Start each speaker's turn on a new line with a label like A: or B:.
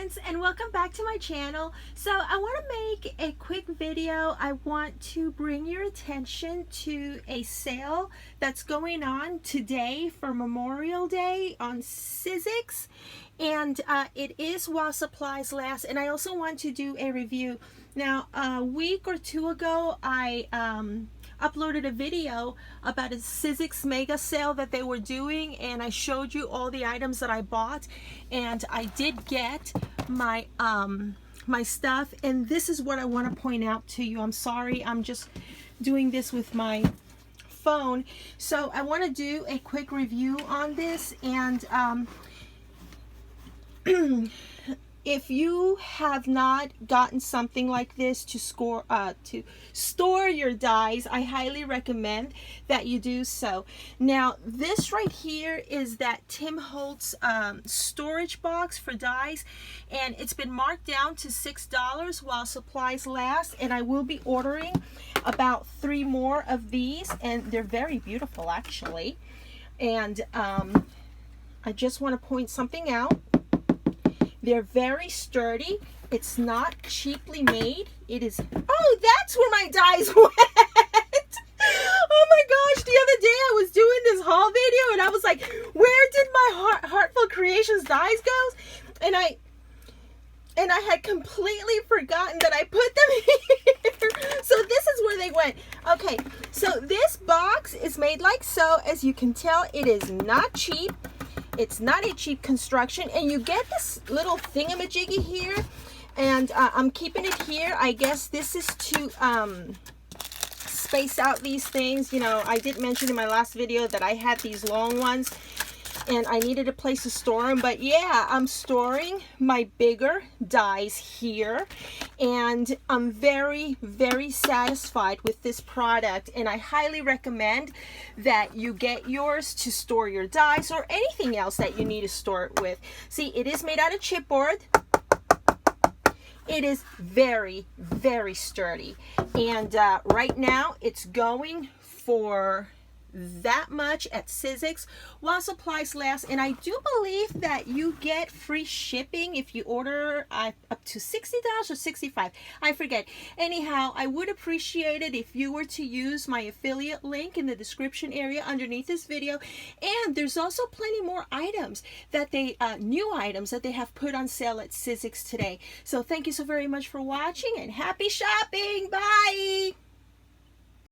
A: friends, and welcome back to my channel. So I want to make a quick video. I want to bring your attention to a sale that's going on today for Memorial Day on Sizzix, and it is while supplies last. And I also want to do a review. Now, a week or two ago, I uploaded a video about a Sizzix mega sale that they were doing, and I showed you all the items that I bought, and I did get my my stuff. And this is what I want to point out to you. I'm sorry, I'm just doing this with my phone, so I want to do a quick review on this. And if you have not gotten something like this to store your dies, I highly recommend that you do so. Now, this right here is that Tim Holtz storage box for dies, and it's been marked down to $6 while supplies last, and I will be ordering about 3 more of these, and they're very beautiful actually. And I just want to point something out. They're very sturdy. It's not cheaply made. It is, oh, that's where my dies went. Oh my gosh, the other day I was doing this haul video and I was like, where did my Heartful Creations dies go? And I had completely forgotten that I put them here. So this is where they went. Okay, so this box is made like so. As you can tell, it is not cheap. It's not a cheap construction, and you get this little thingamajiggy here, and I'm keeping it here. I guess this is to space out these things. You know, I did mention in my last video that I had these long ones, and I needed a place to store them. But yeah, I'm storing my bigger dies here, and I'm very, very satisfied with this product, and I highly recommend that you get yours to store your dies or anything else that you need to store it with. See, it is made out of chipboard. It is very, very sturdy, and right now it's going for that much at Sizzix while supplies last. And I do believe that you get free shipping if you order up to $60 or $65, I forget. Anyhow, I would appreciate it if you were to use my affiliate link in the description area underneath this video. And there's also plenty more items that they new items that they have put on sale at Sizzix today. So thank you so very much for watching, and happy shopping. Bye.